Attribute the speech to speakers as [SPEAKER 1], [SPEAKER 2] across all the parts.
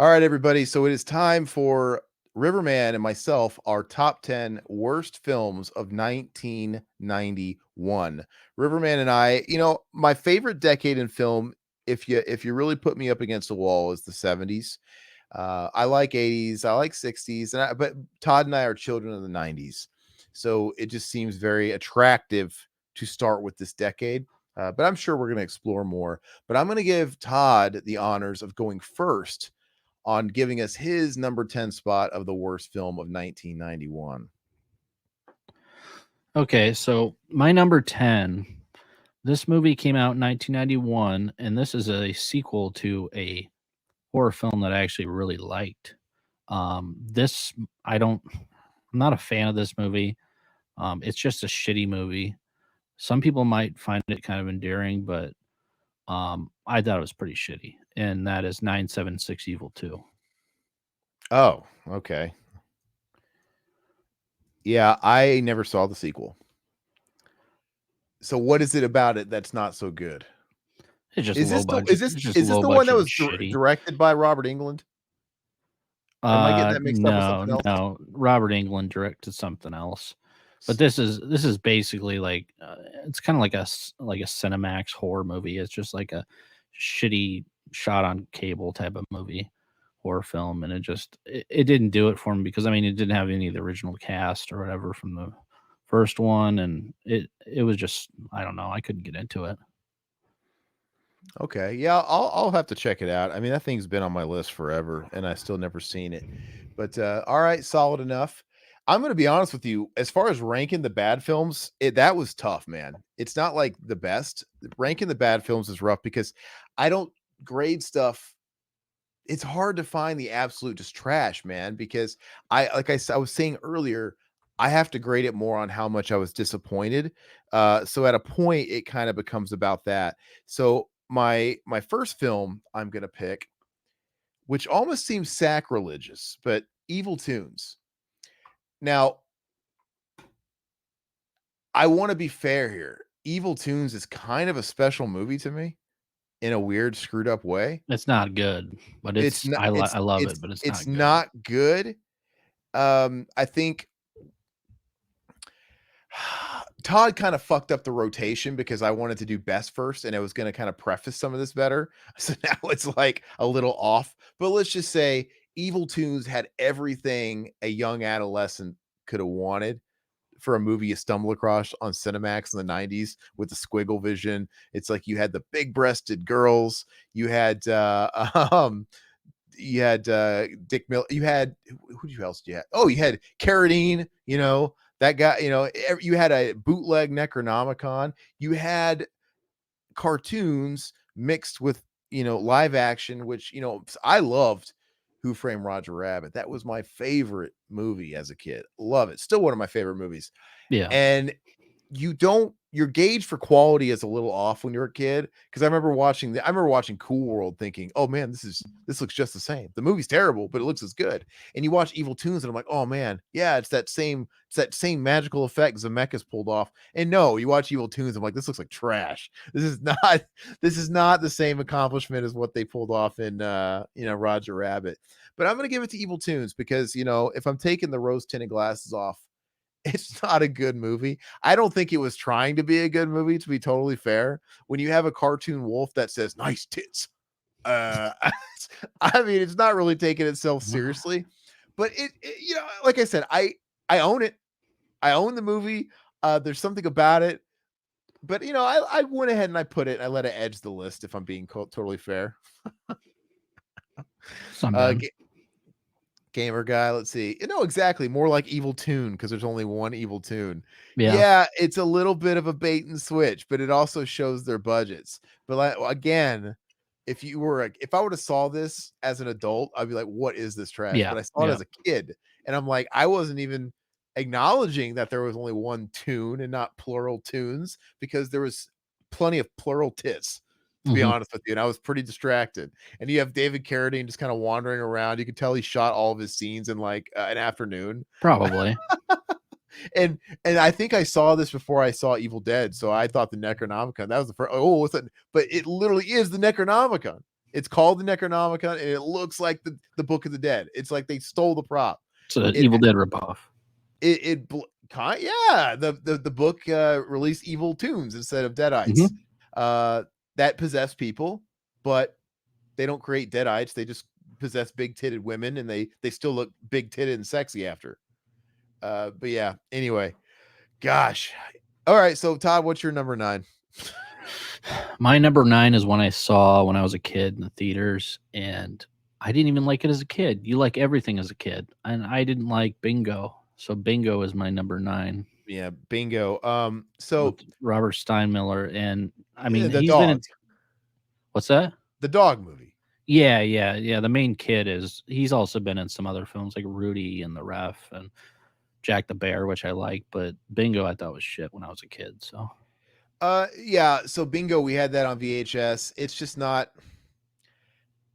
[SPEAKER 1] All right, everybody. So it is time for Riverman and myself, our top 10 worst films of 1991. Riverman and I, my favorite decade in film, if you really put me up against a wall, is the 70s. I like 80s, I like 60s, but Todd and I are children of the 90s. So it just seems very attractive to start with this decade. But I'm sure we're going to explore more. But I'm going to give Todd the honors of going first on giving us his number 10 spot of the worst film of 1991.
[SPEAKER 2] Okay, so my number 10, this movie came out in 1991, and this is a sequel to a horror film that I actually really liked. This, I'm not a fan of this movie. It's just a shitty movie. Some people might find it kind of endearing, but I thought it was pretty shitty. And that is 976 Evil 2.
[SPEAKER 1] Oh, okay. Yeah, I never saw the sequel. So what is it about it that's not so good?
[SPEAKER 2] It's just
[SPEAKER 1] Is
[SPEAKER 2] low
[SPEAKER 1] this the
[SPEAKER 2] budget. It's just
[SPEAKER 1] is this
[SPEAKER 2] low
[SPEAKER 1] the one that
[SPEAKER 2] budget and
[SPEAKER 1] was
[SPEAKER 2] shitty.
[SPEAKER 1] directed by Robert England? Or am I getting that mixed up with
[SPEAKER 2] No,
[SPEAKER 1] something else?
[SPEAKER 2] no. Robert England directed something else. But this is basically like it's kind of like like a Cinemax horror movie. It's just like a shitty shot on cable type of movie, horror film, and it didn't do it for me because I mean it didn't have any of the original cast or whatever from the first one, and it was just I don't know, I couldn't get into it.
[SPEAKER 1] Okay. Yeah, I'll have to check it out. I mean, that thing's been on my list forever and I still never seen it. But all right, solid enough. I'm going to be honest with you, as far as ranking the bad films, that was tough, man. It's not like the best. Ranking the bad films is rough because I don't grade stuff. It's hard to find the absolute just trash, man, because I was saying earlier, I have to grade it more on how much I was disappointed. So at a point it kind of becomes about that. So my first film I'm going to pick, which almost seems sacrilegious, but Evil Tunes. Now, I want to be fair here. Evil Tunes is kind of a special movie to me in a weird screwed up way.
[SPEAKER 2] It's not good, but
[SPEAKER 1] It's not
[SPEAKER 2] I love it, but it's
[SPEAKER 1] it's
[SPEAKER 2] not good.
[SPEAKER 1] not good. I think Todd kind of fucked up the rotation because I wanted to do best first and I was going to kind of preface some of this better. So now it's like a little off. But let's just say Evil Tunes had everything a young adolescent could have wanted for a movie you stumble across on Cinemax in the 90s with the squiggle vision. It's like you had the big breasted girls, you had Dick Mill. You had who else? You had? Oh, you had Carradine. That guy. You had a bootleg Necronomicon. You had cartoons mixed with live action, which I loved. Who Framed Roger Rabbit? That was my favorite movie as a kid. Love it. Still one of my favorite movies.
[SPEAKER 2] Yeah.
[SPEAKER 1] And your gauge for quality is a little off when you're a kid, because I remember watching Cool World thinking, oh man, this looks just the same. The movie's terrible, but it looks as good. And you watch Evil Tunes and I'm like, oh man, yeah, it's that same magical effect Zemeckis pulled off. And no, you watch Evil Tunes, I'm like, this looks like trash. This is not the same accomplishment as what they pulled off in Roger Rabbit. But I'm gonna give it to Evil Tunes because if I'm taking the rose tinted glasses off, it's not a good movie. I don't think it was trying to be a good movie, to be totally fair. When you have a cartoon wolf that says nice tits, I mean, it's not really taking itself seriously. But like I said, I own it. I own the movie. There's something about it. But I went ahead and I put it. I let it edge the list. If I'm being totally fair.
[SPEAKER 2] It's not bad.
[SPEAKER 1] Gamer guy, let's see. No, exactly. More like Evil Tune, because there's only one Evil Tune.
[SPEAKER 2] Yeah.
[SPEAKER 1] Yeah, it's a little bit of a bait and switch, but it also shows their budgets. But again, if I would have saw this as an adult, I'd be like, what is this trash?
[SPEAKER 2] Yeah.
[SPEAKER 1] But I saw it
[SPEAKER 2] Yeah.
[SPEAKER 1] as a kid, and I'm like, I wasn't even acknowledging that there was only one tune and not plural tunes, because there was plenty of plural tits, to be
[SPEAKER 2] Mhm.
[SPEAKER 1] honest with you. And I was pretty distracted. And you have David Carradine just kind of wandering around. You could tell he shot all of his scenes in like an afternoon.
[SPEAKER 2] Probably.
[SPEAKER 1] and I think I saw this before I saw Evil Dead. So I thought the Necronomicon, that was the first. Oh, what's that? But it literally is the Necronomicon. It's called the Necronomicon, and it looks like the Book of the Dead. It's like they stole the prop.
[SPEAKER 2] It's an
[SPEAKER 1] It
[SPEAKER 2] Evil Dead ripoff.
[SPEAKER 1] yeah, the book released evil toons instead of deadites that possess people, but they don't create deadites. They just possess big titted women, and they still look big titted and sexy after. But yeah, anyway, gosh. All right, so Todd, what's your number 9?
[SPEAKER 2] My number 9 is one I saw when I was a kid in the theaters, and I didn't even like it as a kid. You like everything as a kid, and I didn't like Bingo. So Bingo is my number 9.
[SPEAKER 1] Yeah, Bingo. So
[SPEAKER 2] With Robert Steinmiller, and I mean,
[SPEAKER 1] the
[SPEAKER 2] he's been in.
[SPEAKER 1] dog,
[SPEAKER 2] What's that?
[SPEAKER 1] the dog movie.
[SPEAKER 2] Yeah. The main kid he's also been in some other films like Rudy and the Ref and Jack the Bear, which I like, but Bingo I thought was shit when I was a kid. So
[SPEAKER 1] Yeah, so Bingo, we had that on VHS. It's just not.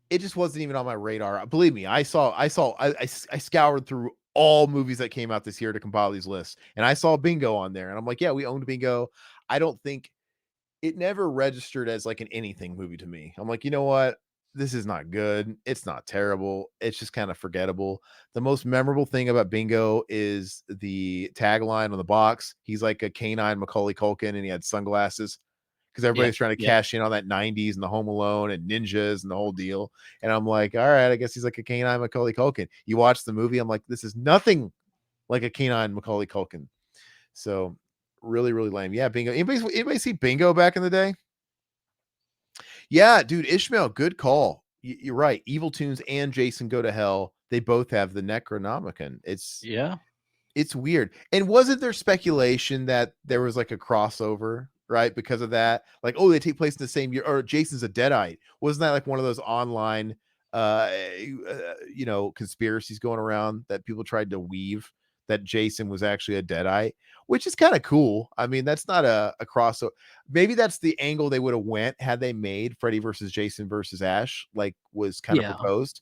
[SPEAKER 1] It just wasn't even on my radar. Believe me, I scoured through all movies that came out this year to compile these lists, and I saw Bingo on there, and I'm like, yeah, we owned Bingo. I don't think it never registered as like an anything movie to me. I'm like, you know what? This is not good. It's not terrible. It's just kind of forgettable. The most memorable thing about Bingo is the tagline on the box. He's like a canine Macaulay Culkin, and he had sunglasses because everybody's trying to cash in on that 90s and the Home Alone and ninjas and the whole deal. And I'm like, all right, I guess he's like a canine Macaulay Culkin. You watch the movie, I'm like, this is nothing like a canine Macaulay Culkin. So really, really lame. Yeah, Bingo. Anybody see Bingo back in the day? Yeah, dude, Ishmael, good call. You're right. Evil Toons and Jason Go to Hell, they both have the Necronomicon. It's weird. And wasn't there speculation that there was like a crossover, right? Because of that, like, oh, they take place in the same year, or Jason's a Deadite. Wasn't that like one of those online, conspiracies going around that people tried to weave that Jason was actually a Deadite, which is kind of cool. I mean, that's not a crossover. Maybe that's the angle they would have went had they made Freddy versus Jason versus Ash, like was kind of proposed.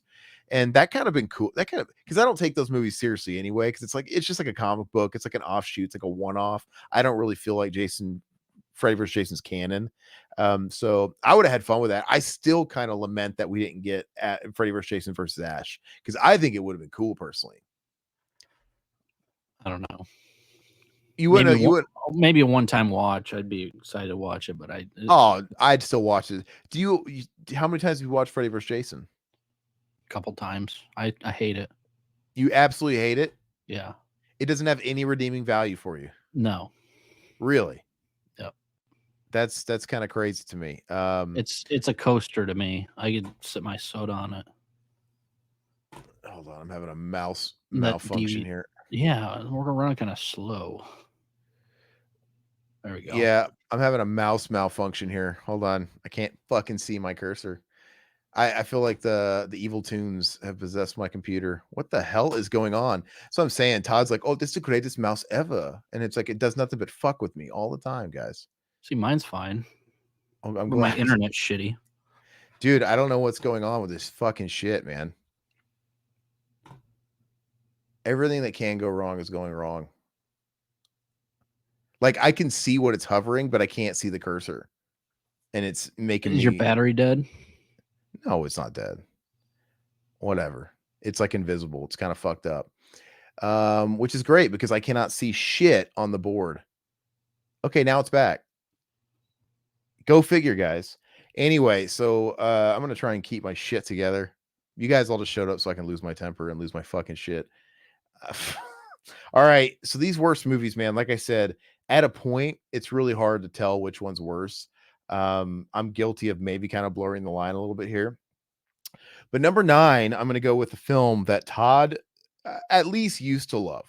[SPEAKER 1] And that kind of been cool. That kind of, because I don't take those movies seriously anyway, because it's just like a comic book. It's like an offshoot. It's like a one-off. I don't really feel like Freddy vs. Jason's canon. So I would have had fun with that. I still kind of lament that we didn't get at Freddy vs. Jason versus Ash, because I think it would have been cool personally.
[SPEAKER 2] I don't know.
[SPEAKER 1] You wouldn't.
[SPEAKER 2] Maybe a one-time watch. I'd be excited to watch it, but
[SPEAKER 1] I'd still watch it. How many times have you watched Freddy vs. Jason?
[SPEAKER 2] Couple times. I hate it.
[SPEAKER 1] You absolutely hate it?
[SPEAKER 2] Yeah.
[SPEAKER 1] It doesn't have any redeeming value for you?
[SPEAKER 2] No.
[SPEAKER 1] Really?
[SPEAKER 2] Yep.
[SPEAKER 1] That's kind of crazy to me.
[SPEAKER 2] It's a coaster to me. I could sip my soda on it.
[SPEAKER 1] Hold on, I'm having a malfunction here.
[SPEAKER 2] Yeah, we're running kind of slow. There we go.
[SPEAKER 1] Yeah, I'm having a mouse malfunction here. Hold on. I can't fucking see my cursor. I feel like the evil toons have possessed my computer. What the hell is going on? So I'm saying, Todd's like, oh, this is the greatest mouse ever. And it's like, it does nothing but fuck with me all the time, guys.
[SPEAKER 2] See, mine's fine.
[SPEAKER 1] I'm
[SPEAKER 2] glad
[SPEAKER 1] my
[SPEAKER 2] internet's shitty.
[SPEAKER 1] Dude, I don't know what's going on with this fucking shit, man. Everything that can go wrong is going wrong. Like, I can see what it's hovering, but I can't see the cursor. And it's making
[SPEAKER 2] Is your battery dead?
[SPEAKER 1] No, it's not dead. Whatever. It's like invisible. It's kind of fucked up. Which is great because I cannot see shit on the board. Okay, now it's back. Go figure, guys. Anyway, so I'm gonna try and keep my shit together. You guys all just showed up so I can lose my temper and lose my fucking shit. All right, so these worst movies, man, like I said, at a point, it's really hard to tell which one's worse. I'm guilty of maybe kind of blurring the line a little bit here. But number 9, I'm going to go with a film that Todd at least used to love.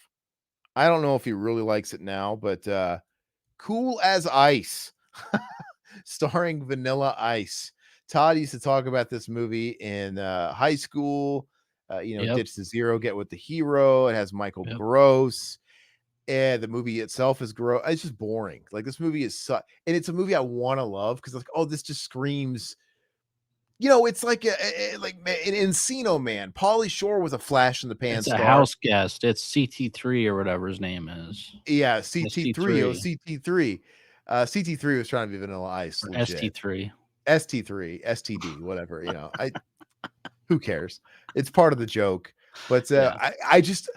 [SPEAKER 1] I don't know if he really likes it now, but Cool as Ice, starring Vanilla Ice. Todd used to talk about this movie in high school. Ditch the Zero, Get with the Hero. It has Michael Gross. And the movie itself is gross. It's just boring. Like, this movie is and it's a movie I want to love because like, oh, this just screams. It's like like an Encino Man. Pauly Shore was a flash in the pan star.
[SPEAKER 2] It's a house guest. It's CT3 or whatever his name is.
[SPEAKER 1] Yeah, CT3. Oh, CT3. CT3 was trying to be Vanilla Ice.
[SPEAKER 2] ST3.
[SPEAKER 1] ST3, STD, whatever, who cares? It's part of the joke. But
[SPEAKER 2] Yeah.
[SPEAKER 1] I just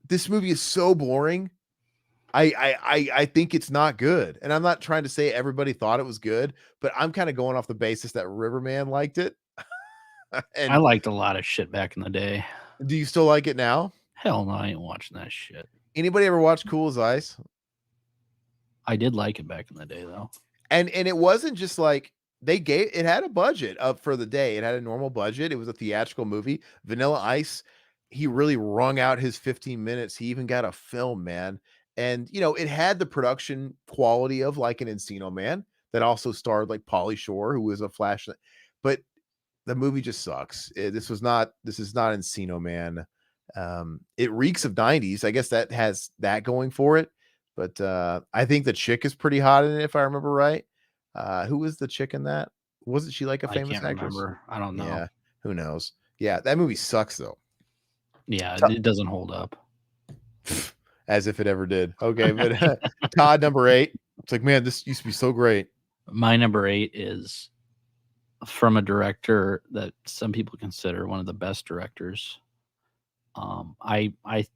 [SPEAKER 1] this movie is so boring. I think it's not good. And I'm not trying to say everybody thought it was good, but I'm kind of going off the basis that Riverman liked it.
[SPEAKER 2] I
[SPEAKER 1] And
[SPEAKER 2] liked a lot of shit back in the day.
[SPEAKER 1] do you still like it now?
[SPEAKER 2] Hell no, I ain't watching that shit.
[SPEAKER 1] Anybody ever watch Cool as Ice?
[SPEAKER 2] I did like it back in the day, though.
[SPEAKER 1] And it wasn't just like it had a budget up for the day. It had a normal budget. It was a theatrical movie. Vanilla Ice, he really wrung out his 15 minutes. He even got a film, man. And it had the production quality of like an Encino Man that also starred like Pauly Shore, who was a Flash. But the movie just sucks. This is not Encino Man. It reeks of 90s. I guess that has that going for it. But I think the chick is pretty hot in it, if I remember right. Who was the chick in that? Wasn't she like a
[SPEAKER 2] I
[SPEAKER 1] famous
[SPEAKER 2] can't
[SPEAKER 1] actress?
[SPEAKER 2] remember. I don't know.
[SPEAKER 1] Yeah, who knows? Yeah, that movie sucks though.
[SPEAKER 2] Yeah,
[SPEAKER 1] T-
[SPEAKER 2] it doesn't hold up.
[SPEAKER 1] As if it ever did. Okay, but Todd, number 8. It's like, man, this used to be so great.
[SPEAKER 2] My number 8 is from a director that some people consider one of the best directors. I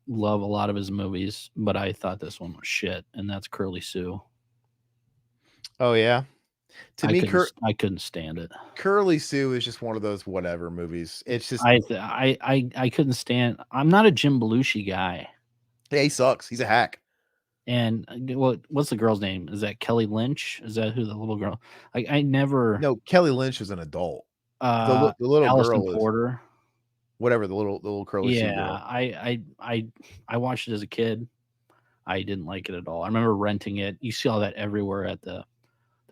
[SPEAKER 2] love a lot of his movies, but I thought this one was shit, and that's Curly Sue.
[SPEAKER 1] Oh yeah. To me,
[SPEAKER 2] I couldn't stand it.
[SPEAKER 1] Curly Sue is just one of those whatever movies. It's just
[SPEAKER 2] I couldn't stand. I'm not a Jim Belushi guy.
[SPEAKER 1] he sucks. He's a hack.
[SPEAKER 2] And what's the girl's name? Is that Kelly Lynch? Is that who the little girl? I never.
[SPEAKER 1] No, Kelly Lynch is an adult. The little
[SPEAKER 2] Allison
[SPEAKER 1] girl
[SPEAKER 2] Porter.
[SPEAKER 1] Whatever, the little curly Sue girl.
[SPEAKER 2] I watched it as a kid. I didn't like it at all. I remember renting it. You see all that everywhere at the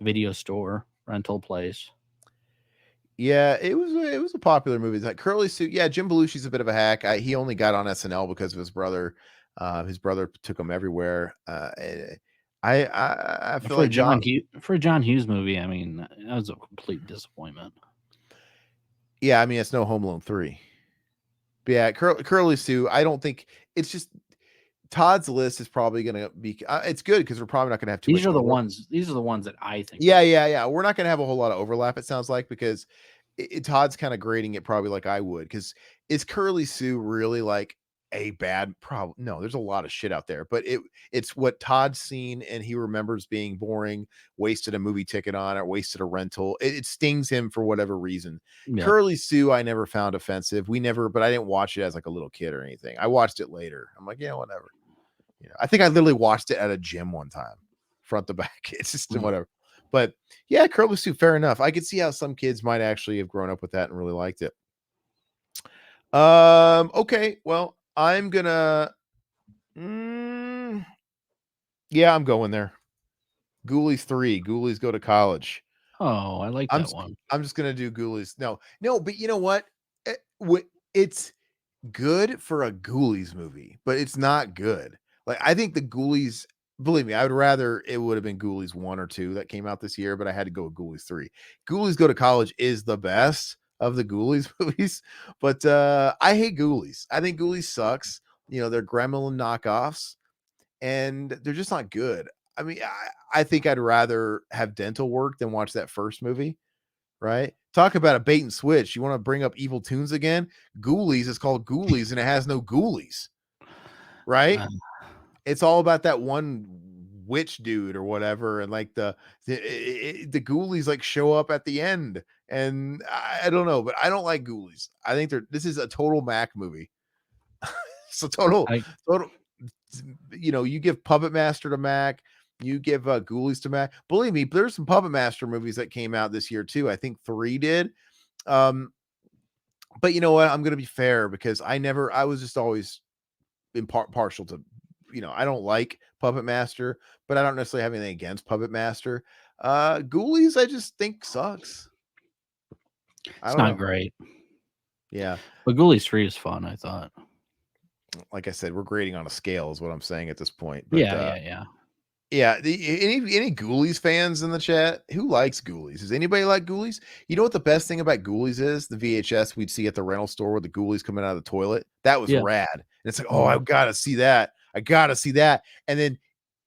[SPEAKER 2] video store rental place.
[SPEAKER 1] Yeah, it was a popular movie. Like Curly Sue. Yeah, Jim Belushi's a bit of a hack. He only got on SNL because of his brother. His brother took him everywhere. I feel like
[SPEAKER 2] for a John Hughes movie, I mean, that was a complete disappointment.
[SPEAKER 1] Yeah, I mean, it's no Home Alone 3. But yeah, Curly Sue, I don't think it's just Todd's list is probably going to be. It's good because we're probably not going to have too.
[SPEAKER 2] These are the ones that I think.
[SPEAKER 1] Yeah. We're not going to have a whole lot of overlap. It sounds like because Todd's kind of grading it probably like I would. Because is Curly Sue really like a bad problem? No, there's a lot of shit out there, but it's what Todd's seen and he remembers being boring, wasted a movie ticket on it, wasted a rental. It stings him for whatever reason. Yeah. Curly Sue I never found offensive. But I didn't watch it as like a little kid or anything. I watched it later. I'm like, yeah, whatever. I think I literally watched it at a gym one time, front to back. It's just whatever. But yeah, Curly Sue, fair enough. I could see how some kids might actually have grown up with that and really liked it. Okay, well, I'm gonna yeah, I'm going there. Ghoulies 3. Ghoulies Go to College.
[SPEAKER 2] Oh, I like that one.
[SPEAKER 1] I'm just gonna do Ghoulies. No, but you know what? It's good for a Ghoulies movie, but it's not good. Like I think the Ghoulies, believe me, I would rather it would have been Ghoulies 1 or 2 that came out this year, but I had to go with Ghoulies 3. Ghoulies Go to College is the best of the Ghoulies movies, but I hate Ghoulies. I think Ghoulies sucks. They're Gremlin knockoffs, and they're just not good. I mean, I think I'd rather have dental work than watch that first movie, right? Talk about a bait and switch. You want to bring up Evil Tunes again? Ghoulies is called Ghoulies, and it has no ghoulies, right? It's all about that one witch dude or whatever, and like the ghoulies like show up at the end, and I don't know, but I don't like ghoulies. I think this is a total Mac movie. So total. You give Puppet Master to Mac, you give Ghoulies to Mac. Believe me, there's some Puppet Master movies that came out this year too. I think 3 did. But you know what? I'm gonna be fair because I was just always partial to. I don't like Puppet Master, but I don't necessarily have anything against Puppet Master. Ghoulies, I just think sucks.
[SPEAKER 2] It's not great.
[SPEAKER 1] Yeah.
[SPEAKER 2] But Ghoulies 3 is fun, I thought.
[SPEAKER 1] Like I said, we're grading on a scale is what I'm saying at this point. But,
[SPEAKER 2] yeah.
[SPEAKER 1] Any Ghoulies fans in the chat? Who likes Ghoulies? Does anybody like Ghoulies? You know what the best thing about Ghoulies is? The VHS we'd see at the rental store with the Ghoulies coming out of the toilet. That was rad. And it's like, oh, I've got to see that. I got to see that. And then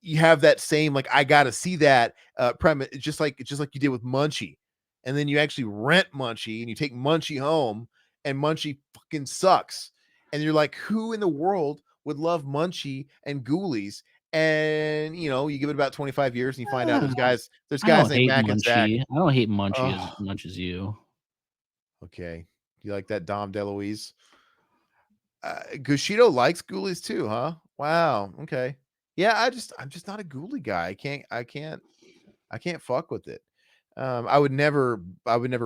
[SPEAKER 1] you have that same, like, I got to see that premise, just like you did with Munchie. and then you actually rent Munchie and you take Munchie home, and Munchie fucking sucks. And you're like, who in the world would love Munchie and Ghoulies? And you give it about 25 years and you find out
[SPEAKER 2] Ah,
[SPEAKER 1] there's
[SPEAKER 2] I
[SPEAKER 1] guys
[SPEAKER 2] don't
[SPEAKER 1] named
[SPEAKER 2] hate
[SPEAKER 1] Mac and Zach.
[SPEAKER 2] Munchie. I don't hate Munchie as
[SPEAKER 1] Oh,
[SPEAKER 2] much as you.
[SPEAKER 1] okay. You like that Dom DeLuise? Gushido likes Ghoulies too, huh? Wow. Okay. Yeah, I'm just not a Ghoulie guy. I can't fuck with it. I would never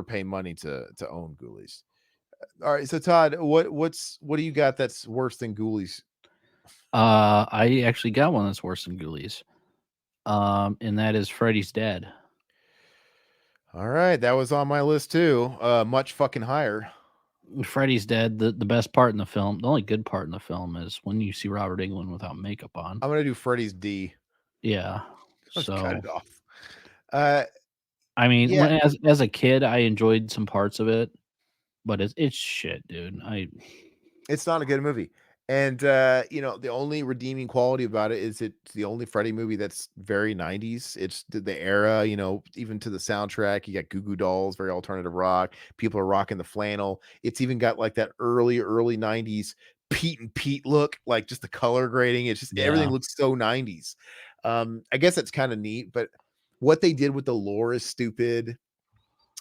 [SPEAKER 1] pay money to own Ghoulies. All right, so Todd, what do you got that's worse than Ghoulies?
[SPEAKER 2] I actually got one that's worse than Ghoulies. And that is Freddys Dead.
[SPEAKER 1] All right, that was on my list too. Much fucking higher.
[SPEAKER 2] Freddy's Dead. The best part in the film, the only good part in the film, is when you see Robert Englund without makeup on.
[SPEAKER 1] I'm gonna do Freddy's D.
[SPEAKER 2] Yeah.
[SPEAKER 1] Let's cut
[SPEAKER 2] So
[SPEAKER 1] it off. Uh,
[SPEAKER 2] I mean,
[SPEAKER 1] yeah,
[SPEAKER 2] when as a kid, I enjoyed some parts of it, but it's shit, dude.
[SPEAKER 1] it's not a good movie. And the only redeeming quality about it is it's the only Freddy movie that's very 90s. It's the era, even to the soundtrack. You got Goo Goo Dolls, very alternative rock. People are rocking the flannel. It's even got like that early 90s Pete and Pete look, like just the color grading. It's just everything
[SPEAKER 2] Yeah.
[SPEAKER 1] looks so 90s. I guess that's kind of neat, but what they did with the lore is stupid.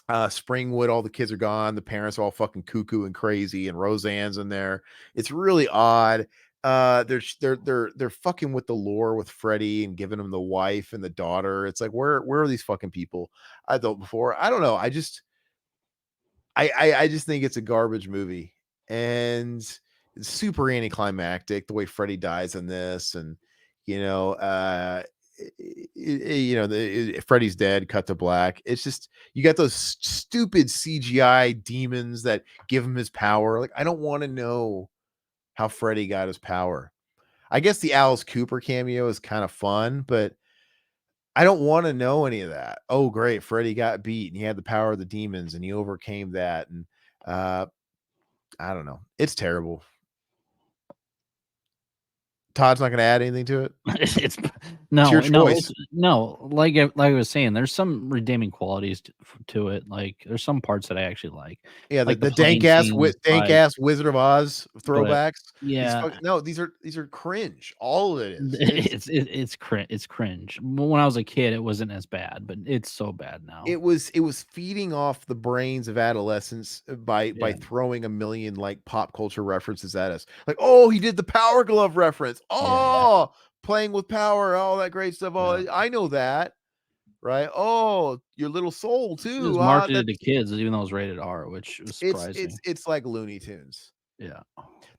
[SPEAKER 1] Springwood, all the kids are gone, the parents are all fucking cuckoo and crazy, and Roseanne's in there. It's really odd. They're fucking with the lore with Freddy and giving him the wife and the daughter. It's like, where are these fucking people? I thought before. I don't know. I just think it's a garbage movie, and it's super anticlimactic the way Freddy dies in this. And Freddy's dead, cut to black. It's just, you got those stupid CGI demons that give him his power. Like, I don't want to know how Freddy got his power. I guess the Alice Cooper cameo is kind of fun, but I don't want to know any of that. Oh, great, Freddy got beat and he had the power of the demons and he overcame that. And I don't know. It's terrible. Todd's not going to add anything to it.
[SPEAKER 2] It's
[SPEAKER 1] It's your
[SPEAKER 2] no,
[SPEAKER 1] choice.
[SPEAKER 2] it's no. Like I was saying, there's some redeeming qualities to it. Like there's some parts that I actually
[SPEAKER 1] Yeah,
[SPEAKER 2] like the
[SPEAKER 1] the
[SPEAKER 2] plane scenes.
[SPEAKER 1] dank
[SPEAKER 2] Like,
[SPEAKER 1] ass Wizard of Oz
[SPEAKER 2] but
[SPEAKER 1] throwbacks.
[SPEAKER 2] yeah,
[SPEAKER 1] No, these are cringe. All of it is.
[SPEAKER 2] it's cringe. When I was a kid, it wasn't as bad, but it's so bad now.
[SPEAKER 1] It was feeding off the brains of adolescents by
[SPEAKER 2] Yeah,
[SPEAKER 1] throwing a million like pop culture references at us. Like, oh, he did the Power Glove reference.
[SPEAKER 2] yeah,
[SPEAKER 1] Oh, playing with power, all that great stuff.
[SPEAKER 2] yeah.
[SPEAKER 1] Oh, I know that, right? Oh, your little soul
[SPEAKER 2] It was
[SPEAKER 1] too.
[SPEAKER 2] marketed
[SPEAKER 1] That's
[SPEAKER 2] to kids, even though it was rated R, which was surprising.
[SPEAKER 1] it's like Looney Tunes.
[SPEAKER 2] Yeah,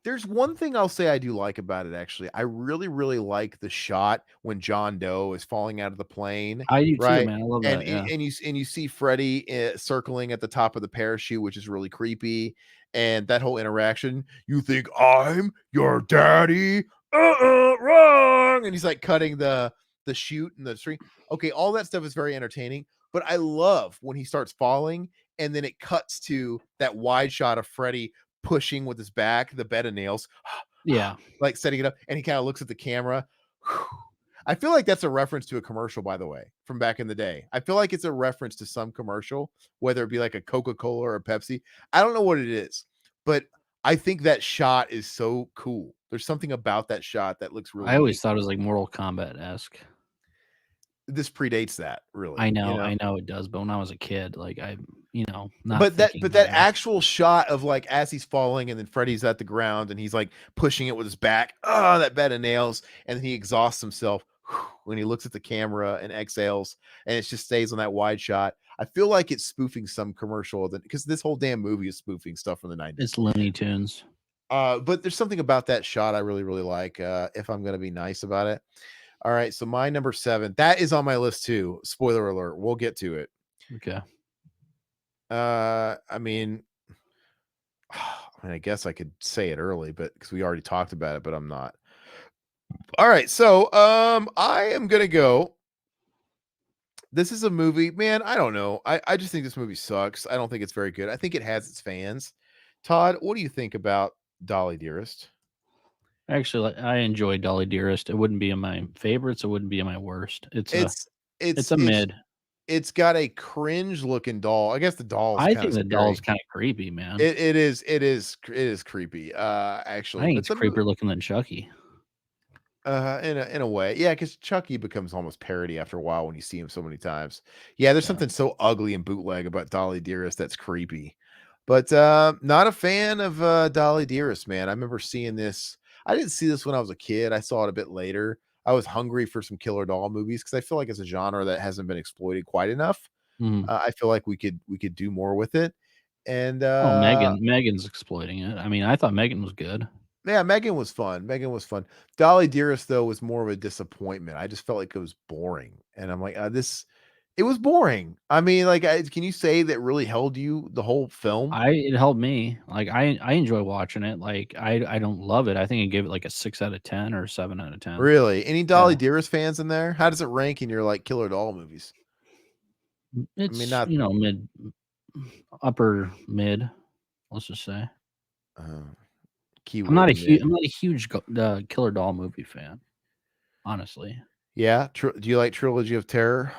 [SPEAKER 1] There's one thing I'll say I do like about it, actually. I really, really like the shot when John Doe is falling out of the plane,
[SPEAKER 2] I do too,
[SPEAKER 1] right?
[SPEAKER 2] man. I love that. Yeah,
[SPEAKER 1] And you see Freddy circling at the top of the parachute, which is really creepy. And that whole interaction, you think I'm your daddy? Wrong. And he's like cutting the chute and the string. Okay, all that stuff is very entertaining. But I love when he starts falling, and then it cuts to that wide shot of Freddy pushing with his back, the bed of nails,
[SPEAKER 2] yeah.
[SPEAKER 1] like setting it up, and he kind of looks at the camera. I feel like that's a reference to a commercial, by the way, from back in the day. I feel like it's a reference to some commercial, whether it be like a Coca-Cola or a Pepsi. I don't know what it is, but I think that shot is so cool. There's something about that shot that looks really
[SPEAKER 2] I always
[SPEAKER 1] neat.
[SPEAKER 2] thought it was like Mortal Kombat esque.
[SPEAKER 1] This predates that, really.
[SPEAKER 2] I know it does, but when I was a kid, like not
[SPEAKER 1] But
[SPEAKER 2] thinking
[SPEAKER 1] that
[SPEAKER 2] better.
[SPEAKER 1] actual shot of like as he's falling and then Freddy's at the ground and he's like pushing it with his back, oh, that bed of nails, and then he exhausts himself when he looks at the camera and exhales, and it just stays on that wide shot. I feel like it's spoofing some commercial because this whole damn movie is spoofing stuff from the 90s.
[SPEAKER 2] It's Looney Tunes.
[SPEAKER 1] But there's something about that shot I really, really like, if I'm gonna be nice about it. All right, so my number 7, that is on my list too. Spoiler alert, we'll get to it.
[SPEAKER 2] Okay.
[SPEAKER 1] I mean, I guess I could say it early, but because we already talked about it, but I'm not. All right, so I am gonna go. This is a movie, man. I don't know. I just think this movie sucks. I don't think it's very good. I think it has its fans. Todd, what do you think about Dolly Dearest?
[SPEAKER 2] Actually, I enjoy Dolly Dearest. It wouldn't be in my favorites. It wouldn't be in my worst.
[SPEAKER 1] It's
[SPEAKER 2] It's a
[SPEAKER 1] it's
[SPEAKER 2] mid.
[SPEAKER 1] it's got a cringe looking doll. I guess the doll is
[SPEAKER 2] I
[SPEAKER 1] kind
[SPEAKER 2] think
[SPEAKER 1] of
[SPEAKER 2] the doll's
[SPEAKER 1] scary.
[SPEAKER 2] kind of creepy, man.
[SPEAKER 1] It is creepy.
[SPEAKER 2] I
[SPEAKER 1] Actually,
[SPEAKER 2] think
[SPEAKER 1] but
[SPEAKER 2] it's creepier looking than Chucky.
[SPEAKER 1] in a way, yeah, because Chucky becomes almost parody after a while when you see him so many times. Yeah, there's
[SPEAKER 2] Yeah.
[SPEAKER 1] something so ugly and bootleg about Dolly Dearest that's creepy. But not a fan of Dolly Dearest, man. I remember seeing this. I didn't see this when I was a kid. I saw it a bit later. I was hungry for some killer doll movies because I feel like it's a genre that hasn't been exploited quite enough.
[SPEAKER 2] Mhm.
[SPEAKER 1] I feel like we could do more with it. And
[SPEAKER 2] Oh, Megan's exploiting it. I mean, I thought Megan was good.
[SPEAKER 1] yeah, Megan was fun. Megan was fun. Dolly Dearest, though, was more of a disappointment. I just felt like it was boring. And I'm like, it was boring. I mean, like, can you say that really held you the whole film?
[SPEAKER 2] It helped me. Like I enjoy watching it. Like I don't love it. I think I gave it like a 6 out of 10 or a 7 out of 10.
[SPEAKER 1] Really? Any
[SPEAKER 2] Yeah.
[SPEAKER 1] Dolly Dearest fans in there? How does it rank in your like killer doll movies? I mean,
[SPEAKER 2] It's,
[SPEAKER 1] not
[SPEAKER 2] upper mid, let's just say.
[SPEAKER 1] uh, keyword mid.
[SPEAKER 2] I'm not a huge killer doll movie fan, honestly.
[SPEAKER 1] Yeah. Do you like Trilogy of Terror?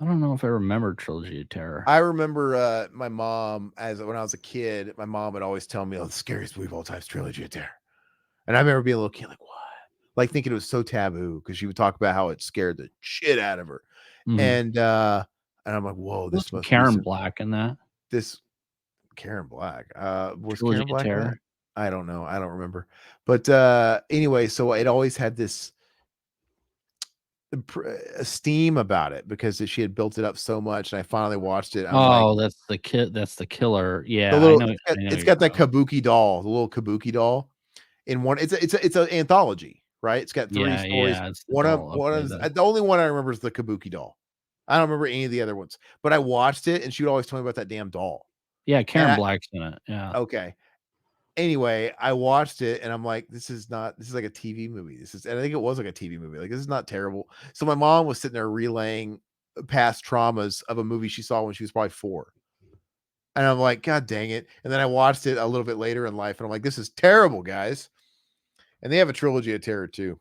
[SPEAKER 2] I don't know if I remember Trilogy of Terror.
[SPEAKER 1] I remember my mom, as when I was a kid, my mom would always tell me, "Oh, the scariest movie of all time is Trilogy of Terror." And I remember being a little kid, like, what? Like thinking it was so taboo because she would talk about how it scared the shit out of her.
[SPEAKER 2] Mhm.
[SPEAKER 1] And I'm like, whoa, this
[SPEAKER 2] What's
[SPEAKER 1] must be
[SPEAKER 2] Karen
[SPEAKER 1] some
[SPEAKER 2] Black in that?
[SPEAKER 1] this Karen Black. Was
[SPEAKER 2] Trilogy
[SPEAKER 1] Karen
[SPEAKER 2] of
[SPEAKER 1] Black in that?
[SPEAKER 2] Terror?
[SPEAKER 1] I don't know. I don't remember. But anyway, so it always had this esteem about it because she had built it up so much. And I finally watched it. I'm like,
[SPEAKER 2] Oh, that's the killer.
[SPEAKER 1] the
[SPEAKER 2] Yeah,
[SPEAKER 1] little
[SPEAKER 2] I know
[SPEAKER 1] it's
[SPEAKER 2] what you're
[SPEAKER 1] got
[SPEAKER 2] talking
[SPEAKER 1] that
[SPEAKER 2] about.
[SPEAKER 1] kabuki doll, the little kabuki doll in one. It's an anthology, right? It's got 3
[SPEAKER 2] Yeah,
[SPEAKER 1] stories.
[SPEAKER 2] yeah, it's the
[SPEAKER 1] One of
[SPEAKER 2] doll.
[SPEAKER 1] one
[SPEAKER 2] Okay,
[SPEAKER 1] of the only one I remember is the kabuki doll. I don't remember any of the other ones, but I watched it and she would always tell me about that damn doll.
[SPEAKER 2] yeah,
[SPEAKER 1] And
[SPEAKER 2] Karen Black's in it. Yeah.
[SPEAKER 1] okay. Anyway, I watched it and I'm like, this is like a TV movie. And I think it was like a TV movie. Like, this is not terrible. So my mom was sitting there relaying past traumas of a movie she saw when she was probably 4. And I'm like, God dang it. And then I watched it a little bit later in life and I'm like, this is terrible, guys. And they have a trilogy of terror too.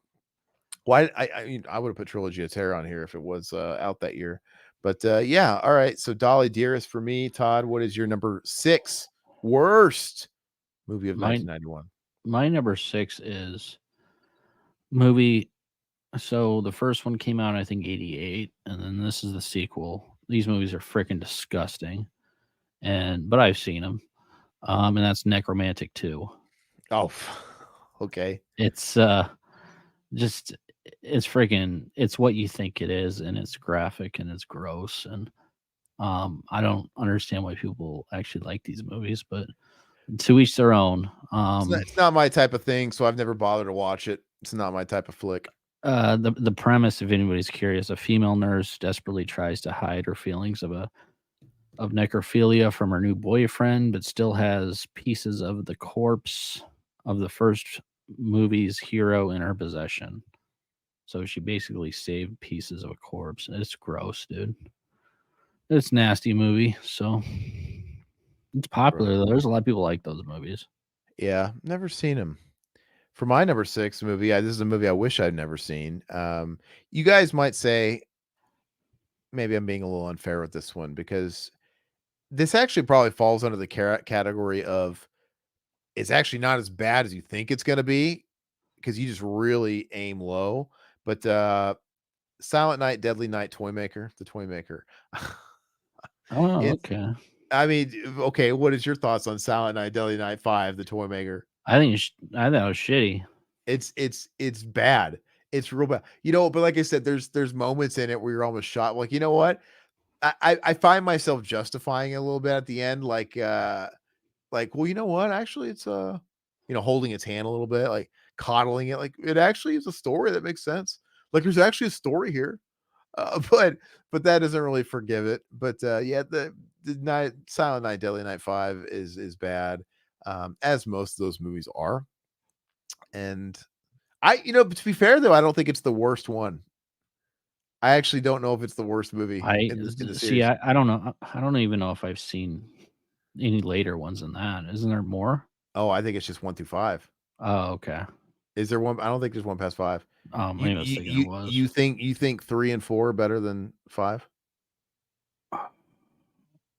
[SPEAKER 1] Why I mean, I would have put Trilogy of Terror on here if it was out that year. But yeah, all right. So Dolly Dearest for me. Todd, what is your number 6 worst movie of
[SPEAKER 2] My
[SPEAKER 1] 1991?
[SPEAKER 2] my number 6 is movie. So the first one came out, I think, 88, and then this is the sequel. These movies are freaking disgusting, but I've seen them. And that's Necromantic 2.
[SPEAKER 1] Oh, okay.
[SPEAKER 2] It's just it's freaking it's what you think it is, and it's graphic and it's gross, and I don't understand why people actually like these movies, but to each their own.
[SPEAKER 1] It's not my type of thing, so I've never bothered to watch it. It's not my type of flick.
[SPEAKER 2] The premise, if anybody's curious, a female nurse desperately tries to hide her feelings of necrophilia from her new boyfriend, but still has pieces of the corpse of the first movie's hero in her possession. So she basically saved pieces of a corpse. It's gross, dude. It's a nasty movie. So it's popular though. There's a lot of people like those movies.
[SPEAKER 1] Yeah, never seen him. For my number 6 movie, this is a movie I wish I'd never seen. You guys might say maybe I'm being a little unfair with this one because this actually probably falls under the category of it's actually not as bad as you think it's going to be because you just really aim low. But Silent Night, Deadly Night, the Toy Maker.
[SPEAKER 2] Oh,
[SPEAKER 1] It's,
[SPEAKER 2] okay.
[SPEAKER 1] I mean, okay. What is your thoughts on Silent Night, Deadly Night 5, the Toy Maker?
[SPEAKER 2] I thought it was shitty.
[SPEAKER 1] It's bad. It's real bad. But like I said, there's moments in it where you're almost shot. Like, you know what? I find myself justifying it a little bit at the end, like, well, you know what? Actually, it's holding its hand a little bit, like coddling it. Like, it actually is a story that makes sense. Like, there's actually a story here. But that doesn't really forgive it. But yeah, the night Silent Night, Deadly Night 5 is bad. As most of those movies are. And to be fair though, I don't think it's the worst one. I actually don't know if it's the worst movie
[SPEAKER 2] I
[SPEAKER 1] in the
[SPEAKER 2] see.
[SPEAKER 1] series.
[SPEAKER 2] I don't know. I don't even know if I've seen any later ones than that. Isn't there more?
[SPEAKER 1] Oh, I think it's just 1 through 5.
[SPEAKER 2] Oh, okay.
[SPEAKER 1] Is there one? I don't think there's one past 5.
[SPEAKER 2] Maybe I was thinking it was.
[SPEAKER 1] You think 3 and 4 are better than 5?
[SPEAKER 2] I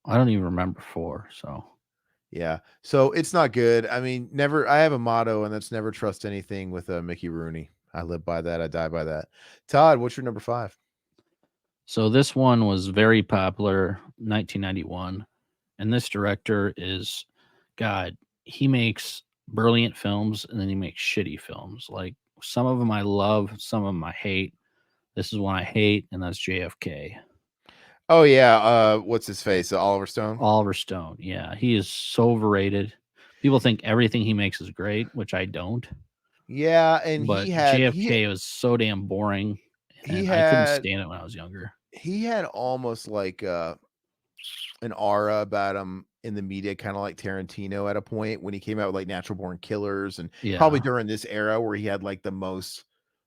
[SPEAKER 2] don't even remember 4. So
[SPEAKER 1] Yeah. So it's not good. I mean, never. I have a motto, and that's never trust anything with Mickey Rooney. I live by that. I die by that. Todd, what's your number 5?
[SPEAKER 2] So this one was very popular, 1991, and this director is, God, he makes brilliant films and then he makes shitty films. Like some of them I love, some of them I hate. This is one I hate, and that's JFK.
[SPEAKER 1] Oh yeah. What's his face? Oliver Stone.
[SPEAKER 2] Oliver Stone. Yeah, he is so overrated. People think everything he makes is great, which I don't.
[SPEAKER 1] Yeah, and
[SPEAKER 2] But
[SPEAKER 1] he
[SPEAKER 2] JFK was so damn boring, and I couldn't stand it when I was younger.
[SPEAKER 1] he had almost like an aura about him in the media, kind of like Tarantino at a point when he came out with like Natural Born Killers, and probably
[SPEAKER 2] Yeah.
[SPEAKER 1] during this era where he had like the most,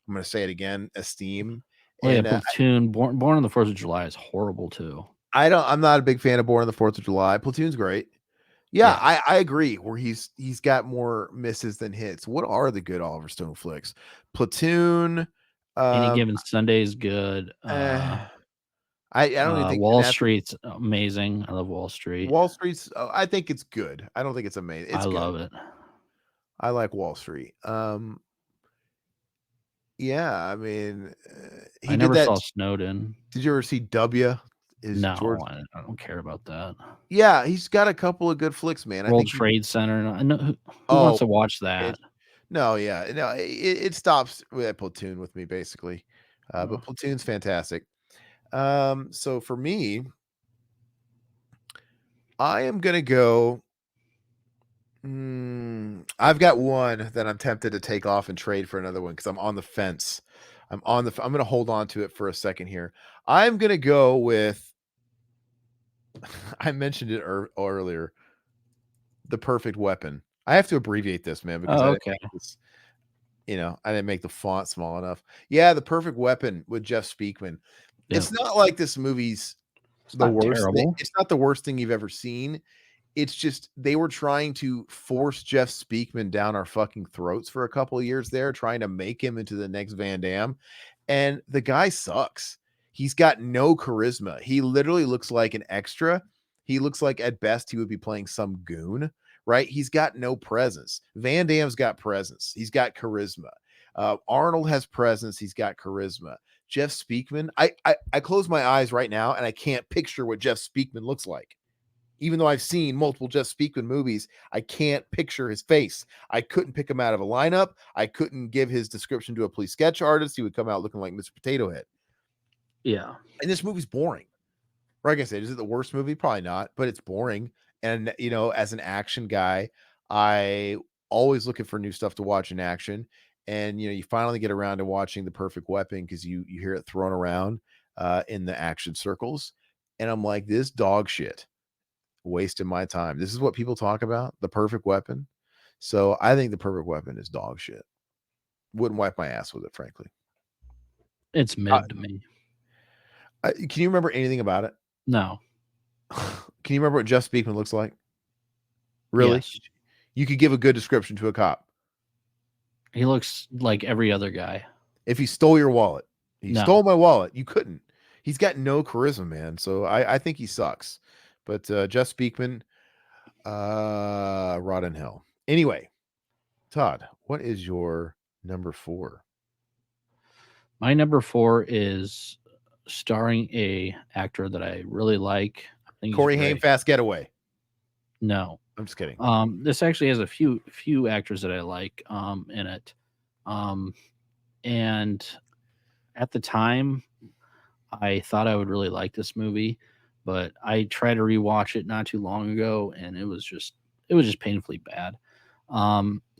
[SPEAKER 1] I'm going to say it again, esteem.
[SPEAKER 2] Well, yeah,
[SPEAKER 1] And
[SPEAKER 2] Platoon, Born on the 4th of July is horrible too.
[SPEAKER 1] I'm not a big fan of Born on the 4th of July. Platoon's great. Yeah,
[SPEAKER 2] Yeah.
[SPEAKER 1] I agree. Where he's got more misses than hits. What are the good Oliver Stone flicks? Platoon.
[SPEAKER 2] Any Given Sunday is good.
[SPEAKER 1] I don't even think
[SPEAKER 2] Wall Street's amazing. I love Wall Street.
[SPEAKER 1] Wall Street's. I think it's good. I don't think it's amazing. It's
[SPEAKER 2] I
[SPEAKER 1] good.
[SPEAKER 2] love it.
[SPEAKER 1] I like Wall Street. Yeah, I mean,
[SPEAKER 2] I never saw Snowden.
[SPEAKER 1] Did you ever see W?
[SPEAKER 2] No,
[SPEAKER 1] George?
[SPEAKER 2] I don't care about that.
[SPEAKER 1] Yeah, he's got a couple of good flicks, man.
[SPEAKER 2] World Trade Center. I know who wants to watch that.
[SPEAKER 1] No, it stops at Platoon with me basically, but Platoon's fantastic. So for me, I am gonna go. I've got one that I'm tempted to take off and trade for another one because I'm on the fence. I'm gonna hold on to it for a second here. I'm gonna go with. I mentioned it earlier. The Perfect Weapon. I have to abbreviate this, man, because I didn't make the font small enough. Yeah, The Perfect Weapon with Jeff Speakman. Yeah. It's not like this movie's the worst thing. It's not the worst thing you've ever seen. It's just they were trying to force Jeff Speakman down our fucking throats for a couple of years there, trying to make him into the next Van Damme. And the guy sucks. He's got no charisma. He literally looks like an extra. He looks like at best he would be playing some goon, right? He's got no presence. Van Damme's got presence. He's got charisma. Arnold has presence. He's got charisma. Jeff Speakman, I close my eyes right now and I can't picture what Jeff Speakman looks like. Even though I've seen multiple Jeff Speakman movies, I can't picture his face. I couldn't pick him out of a lineup. I couldn't give his description to a police sketch artist. He would come out looking like Mr. Potato Head.
[SPEAKER 2] Yeah.
[SPEAKER 1] And this movie's boring. Like I said, is it the worst movie? Probably not, but it's boring. And, as an action guy, I always looking for new stuff to watch in action. And, you finally get around to watching The Perfect Weapon because you hear it thrown around in the action circles. And I'm like, this dog shit. Wasting my time. This is what people talk about, The Perfect Weapon. So I think The Perfect Weapon is dog shit. Wouldn't wipe my ass with it, frankly.
[SPEAKER 2] It's mid to me.
[SPEAKER 1] Can you remember anything about it?
[SPEAKER 2] No.
[SPEAKER 1] Can you remember what Jeff Speakman looks like? Really?
[SPEAKER 2] Yes.
[SPEAKER 1] You could give a good description to a cop.
[SPEAKER 2] He looks like every other guy.
[SPEAKER 1] If he stole your wallet, stole my wallet, you couldn't. He's got no charisma, man. So I think he sucks. But Jeff Speakman, rot in hell. Anyway, Todd, what is your number 4?
[SPEAKER 2] My number 4 is starring a actor that I really like. I think
[SPEAKER 1] Corey Haim, Fast Getaway.
[SPEAKER 2] No,
[SPEAKER 1] I'm just kidding.
[SPEAKER 2] This actually has a few actors that I like in it. And at the time, I thought I would really like this movie. But I tried to rewatch it not too long ago, and it was just painfully bad.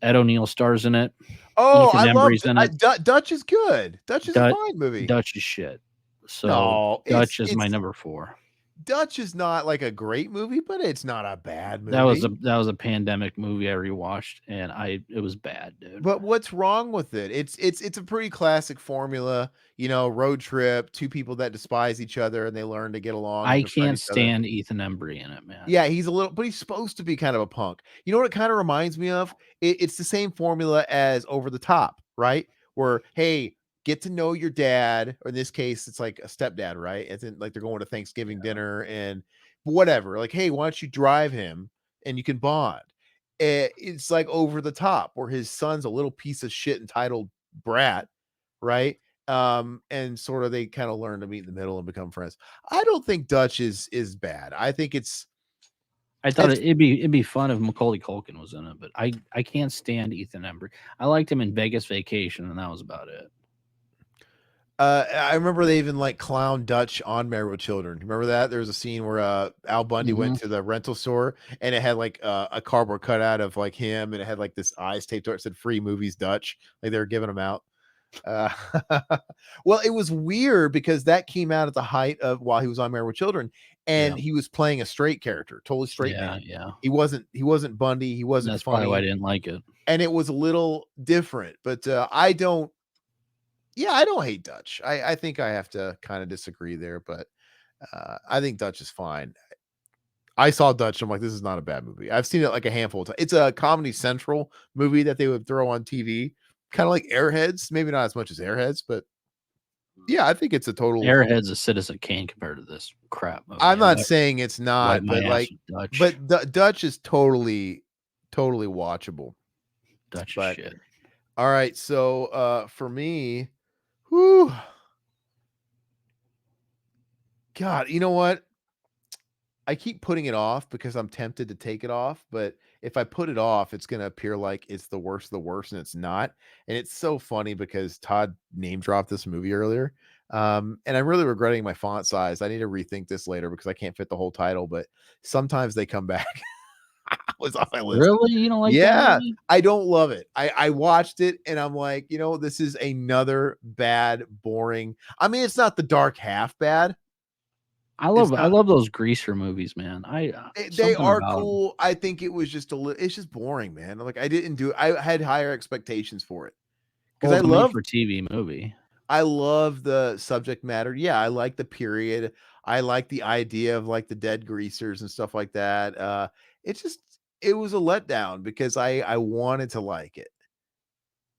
[SPEAKER 2] Ed O'Neill stars in it.
[SPEAKER 1] Oh, I love it. Dutch is good. Dutch is a fine movie.
[SPEAKER 2] Dutch is shit. So Dutch is my number 4.
[SPEAKER 1] Dutch is not like a great movie, but it's not a bad movie.
[SPEAKER 2] That was a pandemic movie I rewatched, and it was bad, dude.
[SPEAKER 1] But what's wrong with it? It's a pretty classic formula, road trip, two people that despise each other and they learn to get along.
[SPEAKER 2] I can't stand Ethan Embry in it, man.
[SPEAKER 1] Yeah, but he's supposed to be kind of a punk. You know what it kind of reminds me of? It's the same formula as Over the Top. right? Where, hey, get to know your dad, or in this case, it's like a stepdad, right? And then like they're going to Thanksgiving dinner and whatever. Like, hey, why don't you drive him and you can bond? It's like over the top where his son's a little piece of shit entitled brat, right? And sort of they kind of learn to meet in the middle and become friends. I don't think Dutch is bad. I think it's
[SPEAKER 2] I thought
[SPEAKER 1] as
[SPEAKER 2] it'd be fun if Macaulay Culkin was in it, but I can't stand Ethan Embry. I liked him in Vegas Vacation, and that was about it.
[SPEAKER 1] I remember they even like clown Dutch on Married with Children. Remember that? There was a scene where Al Bundy went to the rental store and it had like a cardboard cutout of like him, and it had like this eyes taped to it. It said "Free Movies Dutch," like they were giving them out. Uh, well, it was weird because that came out at the height of while he was on Married with Children,
[SPEAKER 2] Yeah,
[SPEAKER 1] and he was playing a straight character, totally straight
[SPEAKER 2] yeah,
[SPEAKER 1] man.
[SPEAKER 2] yeah.
[SPEAKER 1] He wasn't Bundy. He
[SPEAKER 2] And
[SPEAKER 1] wasn't
[SPEAKER 2] that's probably why I
[SPEAKER 1] funny,
[SPEAKER 2] didn't like it.
[SPEAKER 1] and it was a little different. But I don't. Yeah, I don't hate Dutch. I think I have to kind of disagree there, but I think Dutch is fine. I saw Dutch. I'm like, this is not a bad movie. I've seen it like a handful of times. It's a Comedy Central movie that they would throw on TV, kind of like Airheads. Maybe not as much as Airheads, but yeah, I think it's a total.
[SPEAKER 2] Airhead's a Citizen Kane compared to this crap movie.
[SPEAKER 1] I'm
[SPEAKER 2] I
[SPEAKER 1] not
[SPEAKER 2] might
[SPEAKER 1] saying it's
[SPEAKER 2] wipe
[SPEAKER 1] not,
[SPEAKER 2] my
[SPEAKER 1] but
[SPEAKER 2] ass
[SPEAKER 1] like,
[SPEAKER 2] with Dutch.
[SPEAKER 1] Dutch is totally watchable.
[SPEAKER 2] Dutch is
[SPEAKER 1] But
[SPEAKER 2] shit.
[SPEAKER 1] all right, so for me, whew, God, you know what? I keep putting it off because I'm tempted to take it off, but if I put it off, it's gonna appear like it's the worst of the worst, and it's not. And it's so funny because Todd name dropped this movie earlier. And I'm really regretting my font size. I need to rethink this later because I can't fit the whole title, but sometimes they come back. Was off my list.
[SPEAKER 2] Really? You don't like that
[SPEAKER 1] Yeah,
[SPEAKER 2] movie?
[SPEAKER 1] I don't love it. I watched it and I'm like, this is another bad, boring. I mean, it's not the dark half bad. It's
[SPEAKER 2] I
[SPEAKER 1] not.
[SPEAKER 2] love those greaser movies, man.
[SPEAKER 1] They
[SPEAKER 2] Something
[SPEAKER 1] are
[SPEAKER 2] about them.
[SPEAKER 1] cool. I think it was just a little. It's just boring, man. Like I didn't do. I had higher expectations for it because
[SPEAKER 2] Well, it's a made for TV movie.
[SPEAKER 1] I love the subject matter. Yeah, I like the period. I like the idea of like the dead greasers and stuff like that. It just it was a letdown because I wanted to like it.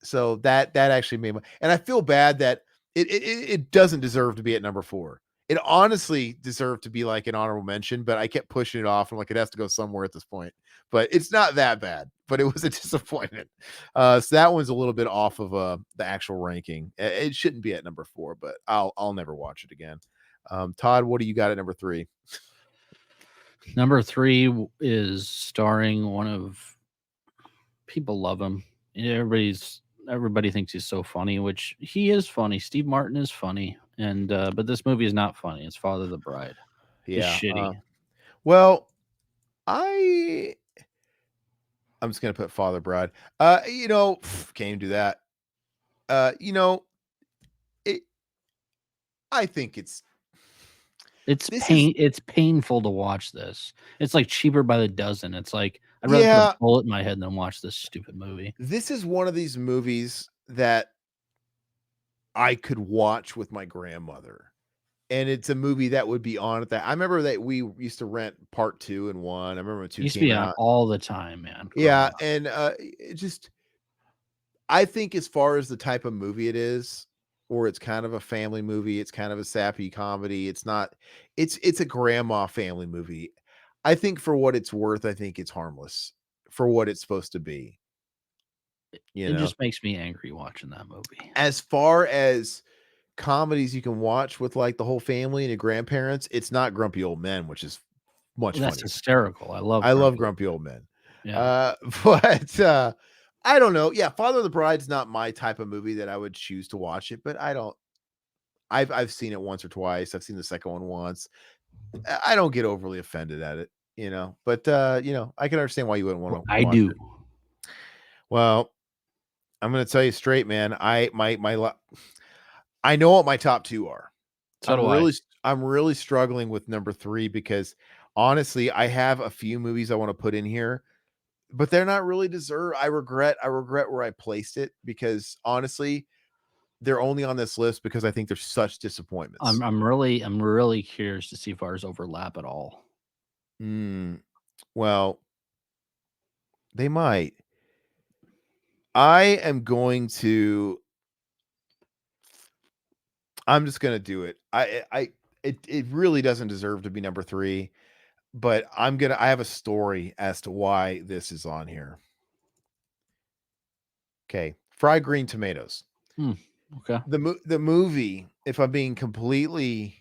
[SPEAKER 1] So that actually made my, and I feel bad that it doesn't deserve to be at number 4. It honestly deserved to be like an honorable mention, but I kept pushing it off. I'm like, it has to go somewhere at this point. But it's not that bad, but it was a disappointment. So that one's a little bit off of the actual ranking. It shouldn't be at number 4, but I'll never watch it again. Todd, what do you got at number 3?
[SPEAKER 2] Number 3 is starring one of people love him. Everybody thinks he's so funny, which he is funny. Steve Martin is funny, and but this movie is not funny. It's Father of the Bride. It's
[SPEAKER 1] Yeah.
[SPEAKER 2] shitty.
[SPEAKER 1] Well, I I'm just gonna put Father Bride. Can't even do that. Uh, you know, it. I think this is
[SPEAKER 2] It's painful to watch this. It's like Cheaper by the Dozen. It's like I'd rather put a
[SPEAKER 1] yeah.
[SPEAKER 2] bullet in my head than watch this stupid movie.
[SPEAKER 1] This is one of these movies that I could watch with my grandmother, and it's a movie that would be on at that. I remember that we used to rent part 2 and 1. I remember when 2
[SPEAKER 2] Used to
[SPEAKER 1] came
[SPEAKER 2] be on
[SPEAKER 1] out.
[SPEAKER 2] all the time, man. Growing
[SPEAKER 1] Yeah,
[SPEAKER 2] up.
[SPEAKER 1] and it just I think as far as the type of movie it is, or it's kind of a family movie, it's kind of a sappy comedy. It's not. It's a grandma family movie. I think for what it's worth, I think it's harmless for what it's supposed to be. You
[SPEAKER 2] It
[SPEAKER 1] know,
[SPEAKER 2] just makes me angry watching that movie.
[SPEAKER 1] as far as comedies you can watch with like the whole family and your grandparents, it's not Grumpy Old Men, which is much
[SPEAKER 2] That's
[SPEAKER 1] funnier.
[SPEAKER 2] hysterical. I love
[SPEAKER 1] I love
[SPEAKER 2] Grumpy Old
[SPEAKER 1] Grumpy Old Men.
[SPEAKER 2] Man. Yeah.
[SPEAKER 1] Uh, but I don't know. Yeah, Father of the Bride's not my type of movie that I would choose to watch it, but I don't. I've seen it once or twice. I've seen the second one once. I don't get overly offended at it, But I can understand why you wouldn't want
[SPEAKER 2] Well,
[SPEAKER 1] to
[SPEAKER 2] I
[SPEAKER 1] watch
[SPEAKER 2] do.
[SPEAKER 1] it. Well, I'm gonna tell you straight, man. I know what my top 2 are.
[SPEAKER 2] So do I.
[SPEAKER 1] I'm really struggling with number 3 because honestly, I have a few movies I want to put in here, but they're not really deserved. I regret where I placed it because honestly, they're only on this list because I think they're such disappointments.
[SPEAKER 2] I'm really curious to see if ours overlap at all.
[SPEAKER 1] Mm, well, they might. I am going to. I'm just gonna do it. It really doesn't deserve to be number 3, but I have a story as to why this is on here. Okay, fried green tomatoes.
[SPEAKER 2] Okay.
[SPEAKER 1] The movie, if I'm being completely,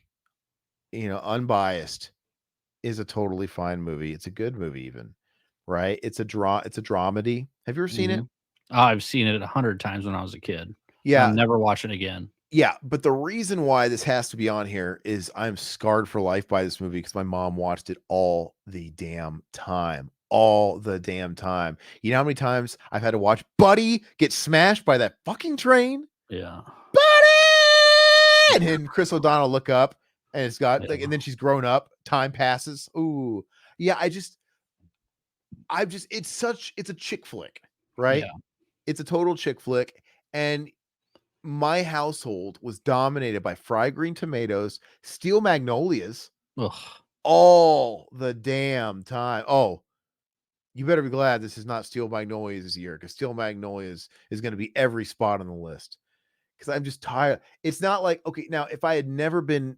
[SPEAKER 1] unbiased, is a totally fine movie. It's a good movie, even, right? It's a dramedy. Have you ever seen it?
[SPEAKER 2] Mhm. I've seen it 100 times when I was a kid. I'll
[SPEAKER 1] Yeah,
[SPEAKER 2] never watch it again.
[SPEAKER 1] yeah. But the reason why this has to be on here is I'm scarred for life by this movie because my mom watched it all the damn time. All the damn time. You know how many times I've had to watch Buddy get smashed by that fucking train?
[SPEAKER 2] Yeah.
[SPEAKER 1] Buddy! And then Chris O'Donnell look up and it's got
[SPEAKER 2] Yeah.
[SPEAKER 1] and then she's grown up. Time passes. Ooh. Yeah, it's a chick flick, right?
[SPEAKER 2] Yeah.
[SPEAKER 1] It's a total chick flick. And my household was dominated by fried green tomatoes, steel magnolias
[SPEAKER 2] Ugh.
[SPEAKER 1] all the damn time. Oh, you better be glad this is not steel magnolias this year because steel magnolias is going to be every spot on the list because I'm just tired. It's not like, okay, now if I had never been,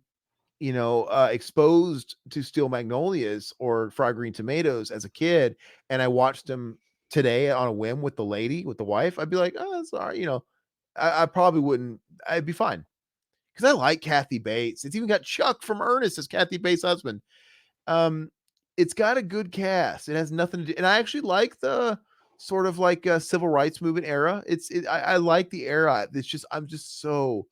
[SPEAKER 1] exposed to steel magnolias or fried green tomatoes as a kid, and I watched them today on a whim with the wife, I'd be like, oh, that's all right. I probably wouldn't, I'd be fine because I like Kathy Bates. It's even got Chuck from Ernest as Kathy Bates' husband. Um, it's got a good cast. It has nothing to do, and I actually like the sort of like civil rights movement era. I like the era. It's just I'm just so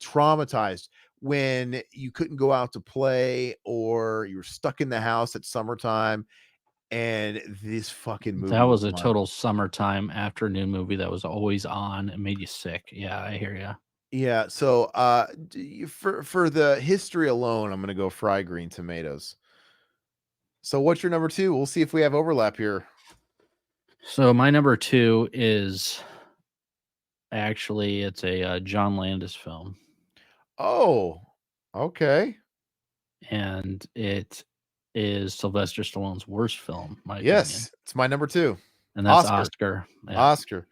[SPEAKER 1] traumatized when you couldn't go out to play or you were stuck in the house at summertime and this fucking
[SPEAKER 2] That
[SPEAKER 1] movie
[SPEAKER 2] was
[SPEAKER 1] was
[SPEAKER 2] a
[SPEAKER 1] on.
[SPEAKER 2] total summertime afternoon movie that was always on and made you sick. Yeah, I hear you.
[SPEAKER 1] Yeah, so for the history alone, I'm gonna go fried green tomatoes. So what's your number 2? We'll see if we have overlap here.
[SPEAKER 2] So my number 2 is actually it's a John Landis film,
[SPEAKER 1] Oh, okay.
[SPEAKER 2] and it is Sylvester Stallone's worst film, my opinion,
[SPEAKER 1] Yes, it's my number 2.
[SPEAKER 2] and that's
[SPEAKER 1] Oscar.
[SPEAKER 2] Oscar. Yeah,
[SPEAKER 1] Oscar.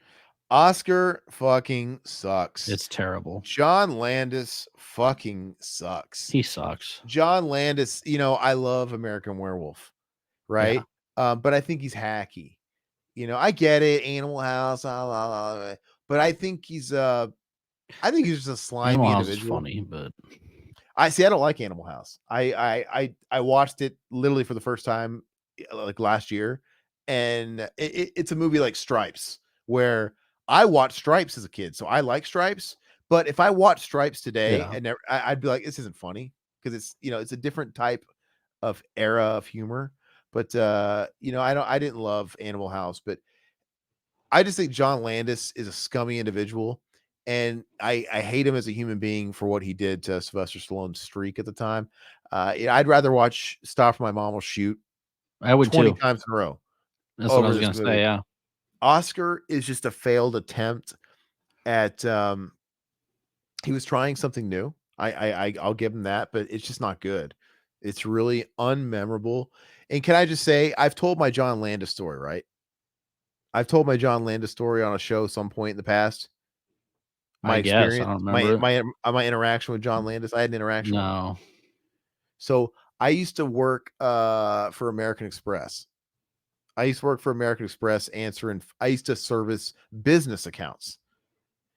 [SPEAKER 1] Oscar fucking sucks.
[SPEAKER 2] it's terrible.
[SPEAKER 1] John Landis fucking sucks.
[SPEAKER 2] He sucks.
[SPEAKER 1] John Landis, I love American Werewolf,
[SPEAKER 2] Yeah,
[SPEAKER 1] right? But I think he's hacky. I get it, Animal House, but I think he's just a
[SPEAKER 2] Animal
[SPEAKER 1] slimy
[SPEAKER 2] House is
[SPEAKER 1] individual.
[SPEAKER 2] funny, but
[SPEAKER 1] I see. I don't like Animal House. I watched it literally for the first time like last year, and it's a movie like Stripes, where I watched Stripes as a kid, so I like Stripes. But if I watch Stripes today,
[SPEAKER 2] yeah,
[SPEAKER 1] I'd be like, this isn't funny because it's a different type of era of humor. But I didn't love Animal House, but I just think John Landis is a scummy individual, and I hate him as a human being for what he did to Sylvester Stallone's streak at the time. I'd rather watch Stop or My Mom Will Shoot
[SPEAKER 2] I would
[SPEAKER 1] 20
[SPEAKER 2] too.
[SPEAKER 1] times in a row
[SPEAKER 2] That's what I
[SPEAKER 1] over
[SPEAKER 2] was
[SPEAKER 1] this
[SPEAKER 2] gonna say.
[SPEAKER 1] movie.
[SPEAKER 2] Yeah,
[SPEAKER 1] Oscar is just a failed attempt at he was trying something new. I'll give him that, but it's just not good. It's really unmemorable. And can I just say, I've told my John Landis story, right? I've told my John Landis story on a show some point in the past. My
[SPEAKER 2] I guess I
[SPEAKER 1] experience,
[SPEAKER 2] don't remember it.
[SPEAKER 1] my interaction with John Landis, I had an interaction with him.
[SPEAKER 2] No,
[SPEAKER 1] So, I used to work, for American Express. I used to work for American Express answering I used to service business accounts.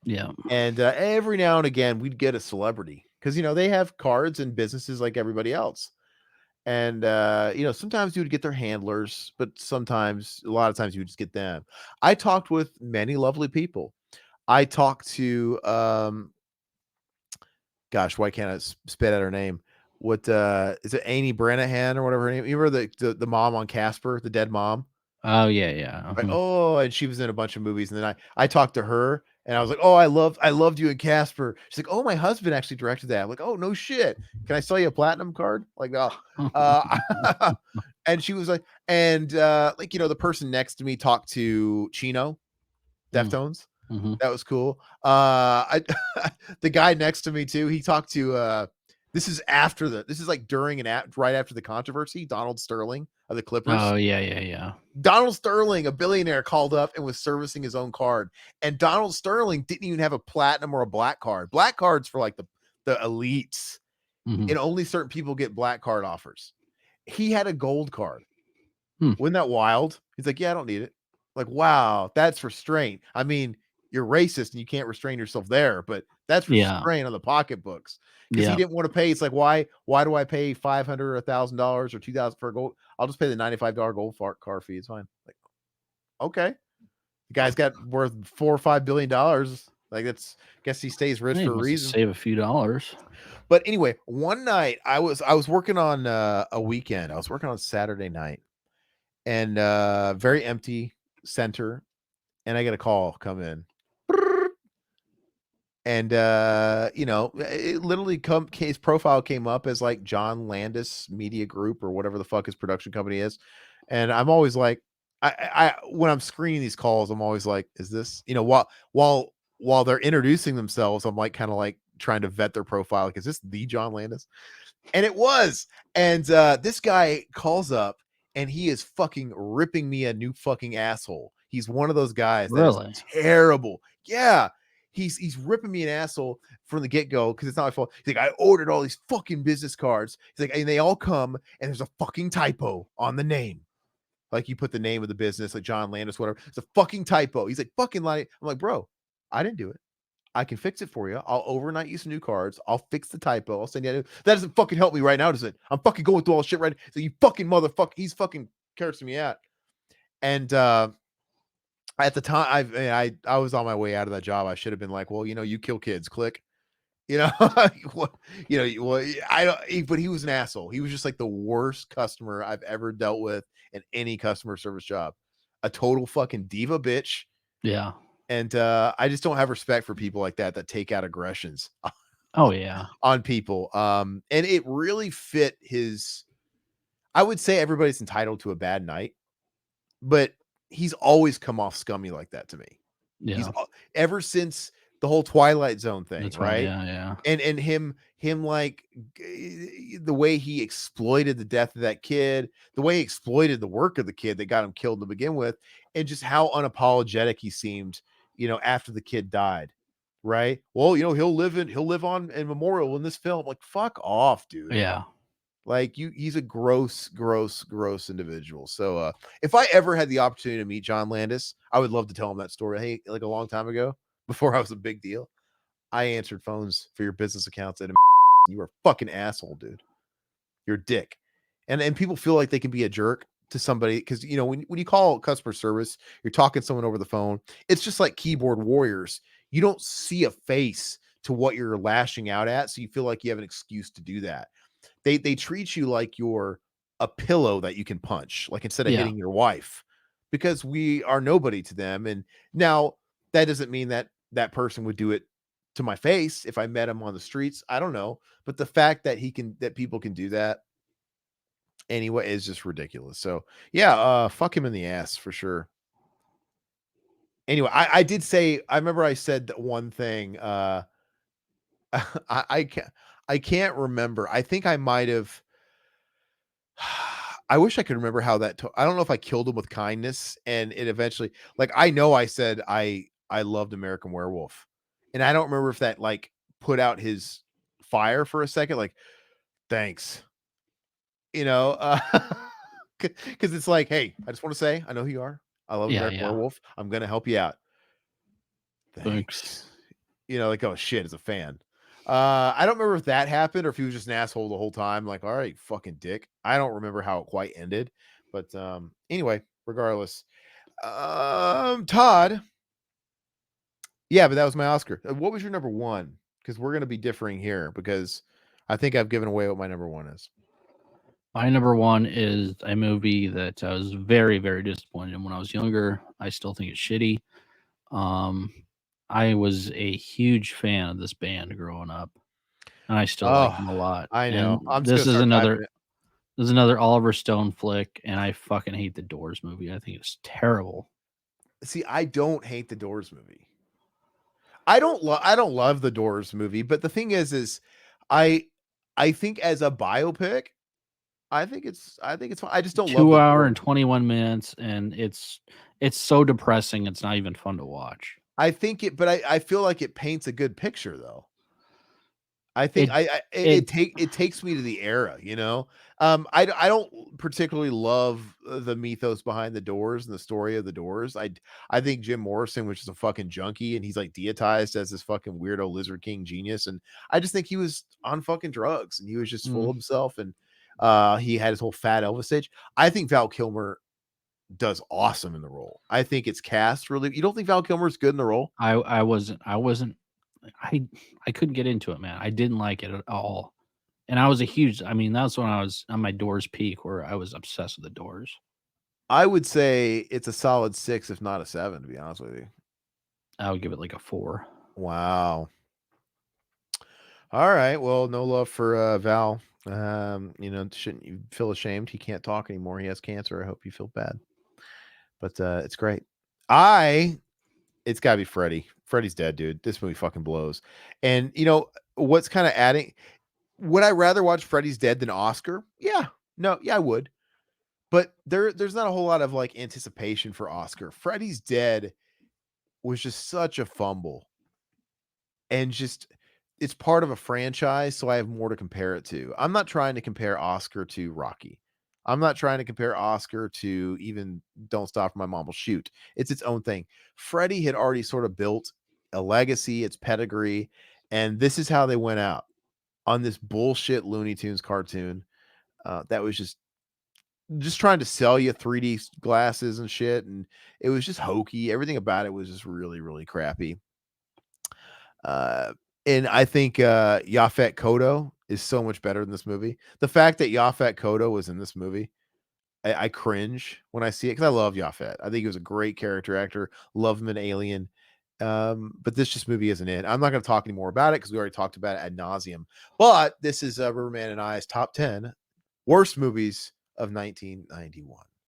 [SPEAKER 2] yeah,
[SPEAKER 1] And, every now and again, we'd get a celebrity because they have cards and businesses like everybody else. And, sometimes you would get their handlers, but a lot of times you would just get them. I talked with many lovely people. I talked to, gosh, why can't I spit out her name? What is it? Amy Branahan or whatever her name? You remember the mom on Casper, the dead mom?
[SPEAKER 2] oh yeah, yeah.
[SPEAKER 1] Right. Oh, and she was in a bunch of movies. And then I talked to her and I was like, oh, I loved you in Casper. She's like, oh, my husband actually directed that. I'm like, oh, no shit. Can I sell you a platinum card? Like, oh, and she was like, and like, the person next to me talked to Chino, Deftones.
[SPEAKER 2] Mm-hmm.
[SPEAKER 1] That was cool. I the guy next to me too, he talked to This is like during and right after the controversy. Donald Sterling of the Clippers.
[SPEAKER 2] Oh yeah.
[SPEAKER 1] Donald Sterling, a billionaire, called up and was servicing his own card. And Donald Sterling didn't even have a platinum or a black card. Black cards for like the elites.
[SPEAKER 2] Mhm.
[SPEAKER 1] And only certain people get black card offers. He had a gold card.
[SPEAKER 2] Hmm.
[SPEAKER 1] Wasn't that wild? He's like, yeah, I don't need it. Like, wow, that's restraint. I mean, you're racist and you can't restrain yourself there, but that's
[SPEAKER 2] Yeah.
[SPEAKER 1] restraint on the pocketbooks. Because he
[SPEAKER 2] Yeah.
[SPEAKER 1] didn't want to pay. It's like, why do I pay $500 or $1,000 or $2,000 for a gold? I'll just pay the $95 gold car fee. It's fine. Like, okay. The guy's got worth $4 or $5 billion. Like, that's, guess he stays rich
[SPEAKER 2] Hey,
[SPEAKER 1] for a
[SPEAKER 2] must
[SPEAKER 1] reason.
[SPEAKER 2] save a few dollars.
[SPEAKER 1] But anyway, one night I was working on a weekend. I was working on Saturday night, and very empty center, and I get a call come in. And you know, it literally his profile came up as like John Landis Media Group or whatever the fuck his production company is. And I'm always like, I when I'm screening these calls, I'm always like, is this, you know, while they're introducing themselves, I'm like kind of like trying to vet their profile. Like, is this the John Landis? And it was. And this guy calls up and he is fucking ripping me a new fucking asshole. He's one of those guys that is
[SPEAKER 2] Really?
[SPEAKER 1] terrible. Yeah. He's ripping me an asshole from the get-go because it's not my fault. He's like, I ordered all these fucking business cards. He's like, and they all come and there's a fucking typo on the name. Like, you put the name of the business, like John Landis, whatever. It's a fucking typo. He's like, fucking lying. I'm like, bro, I didn't do it. I can fix it for you. I'll overnight you some new cards. I'll fix the typo. I'll send you. That doesn't fucking help me right now, does it? I'm fucking going through all shit right now. So you fucking motherfucker. He's fucking cursing me out. And at the time, I was on my way out of that job. I should have been like, well, you know, you kill kids. Click. You know, you know, well, I don't. But he was an asshole. He was just like the worst customer I've ever dealt with in any customer service job. A total fucking diva bitch.
[SPEAKER 2] Yeah.
[SPEAKER 1] And I just don't have respect for people like that take out aggressions
[SPEAKER 2] Oh yeah.
[SPEAKER 1] on people. And it really fit his. I would say everybody's entitled to a bad night, but he's always come off scummy like that to me. He's
[SPEAKER 2] Yeah.
[SPEAKER 1] ever since the whole Twilight Zone thing,
[SPEAKER 2] That's
[SPEAKER 1] right?
[SPEAKER 2] Yeah.
[SPEAKER 1] And him like the way he exploited the death of that kid, the way he exploited the work of the kid that got him killed to begin with, and just how unapologetic he seemed, you know, after the kid died. Right? Well, you know, he'll live on in memorial in this film. Like, fuck off, dude.
[SPEAKER 2] Yeah.
[SPEAKER 1] Like, he's a gross individual. So if I ever had the opportunity to meet John Landis, I would love to tell him that story. Hey, like a long time ago, before I was a big deal, I answered phones for your business accounts and you were a fucking asshole, dude. You're a dick. And people feel like they can be a jerk to somebody because, you know, when you call customer service, you're talking to someone over the phone. It's just like keyboard warriors. You don't see a face to what you're lashing out at, so you feel like you have an excuse to do that. They treat you like you're a pillow that you can punch, like instead of
[SPEAKER 2] Yeah.
[SPEAKER 1] hitting your wife, because we are nobody to them. And now that doesn't mean that that person would do it to my face if I met him on the streets. I don't know, but the fact that people can do that anyway is just ridiculous. So yeah, fuck him in the ass for sure. Anyway, I did say, I remember I said that one thing. I can't remember. I think I might have. I wish I could remember how I don't know if I killed him with kindness and it eventually, like, I know I said I loved American Werewolf, and I don't remember if that like put out his fire for a second. Like, thanks, you know, because it's like, hey, I just want to say I know who you are. I love American
[SPEAKER 2] Yeah.
[SPEAKER 1] Werewolf. I'm gonna help you out.
[SPEAKER 2] Thanks.
[SPEAKER 1] Thanks. You know, like, oh shit, as a fan. I don't remember if that happened or if he was just an asshole the whole time. Like, all right, fucking dick. I don't remember how it quite ended. But anyway, regardless. Todd. Yeah, but that was my Oscar. What was your number one? Because we're gonna be differing here because I think I've given away what my number one is.
[SPEAKER 2] My number one is a movie that I was very, very disappointed in when I was younger. I still think it's shitty. I was a huge fan of this band growing up, and I still like them a lot.
[SPEAKER 1] I know.
[SPEAKER 2] And
[SPEAKER 1] I'm just gonna start typing it.
[SPEAKER 2] this is another Oliver Stone flick, and I fucking hate the Doors movie. I think it's terrible.
[SPEAKER 1] See, I don't hate the Doors movie. I don't love the Doors movie, but the thing is I I think as a biopic, I think it's fine. I just don't love
[SPEAKER 2] 2
[SPEAKER 1] the
[SPEAKER 2] hour
[SPEAKER 1] gore.
[SPEAKER 2] and 21 minutes, and it's so depressing, it's not even fun to watch.
[SPEAKER 1] I think it, but I feel like it paints a good picture though. I think
[SPEAKER 2] It
[SPEAKER 1] it
[SPEAKER 2] it
[SPEAKER 1] it takes me to the era, you know. I don't particularly love the mythos behind the Doors and the story of the Doors. I think Jim Morrison was just a fucking junkie, and he's like deitized as this fucking weirdo Lizard King genius, and I just think he was on fucking drugs and he was just full
[SPEAKER 2] mm,
[SPEAKER 1] of himself, and he had his whole fat Elvis stage. I think Val Kilmer does awesome in the role. I think it's cast really. You don't think Val Kilmer's good in the role?
[SPEAKER 2] I wasn't I I couldn't get into it, man. I didn't like it at all. And I was a huge I mean, that's when I was on my Doors peak where I was obsessed with the Doors.
[SPEAKER 1] I would say it's a solid 6, if not a 7, to be honest with you.
[SPEAKER 2] I would give it like a 4.
[SPEAKER 1] Wow. All right. Well, no love for Val. Shouldn't you feel ashamed? He can't talk anymore. He has cancer. I hope you feel bad. But it's great. It's gotta be Freddy. Freddy's Dead, dude. This movie fucking blows. And what's kind of adding, would I rather watch Freddy's Dead than Oscar? Yeah. No, yeah, I would. But there's not a whole lot of like anticipation for Oscar. Freddy's Dead was just such a fumble. And just it's part of a franchise, so I have more to compare it to. I'm not trying to compare Oscar to Rocky. I'm not trying to compare Oscar to even Don't Stop or My Mom Will Shoot. It's its own thing. Freddy had already sort of built a legacy, its pedigree, and this is how they went out on this bullshit Looney Tunes cartoon that was just trying to sell you 3D glasses and shit, and it was just hokey. Everything about it was just really, really crappy. Uh, and I think Yaphet Kotto is so much better in this movie. The fact that Yaphet Kotto was in this movie, I cringe when I see it because I love Yaphet. I think he was a great character actor. Love him in Alien. But this just movie isn't it. I'm not going to talk anymore about it because we already talked about it ad nauseum. But this is Riverman and I's top 10 worst movies of 1991.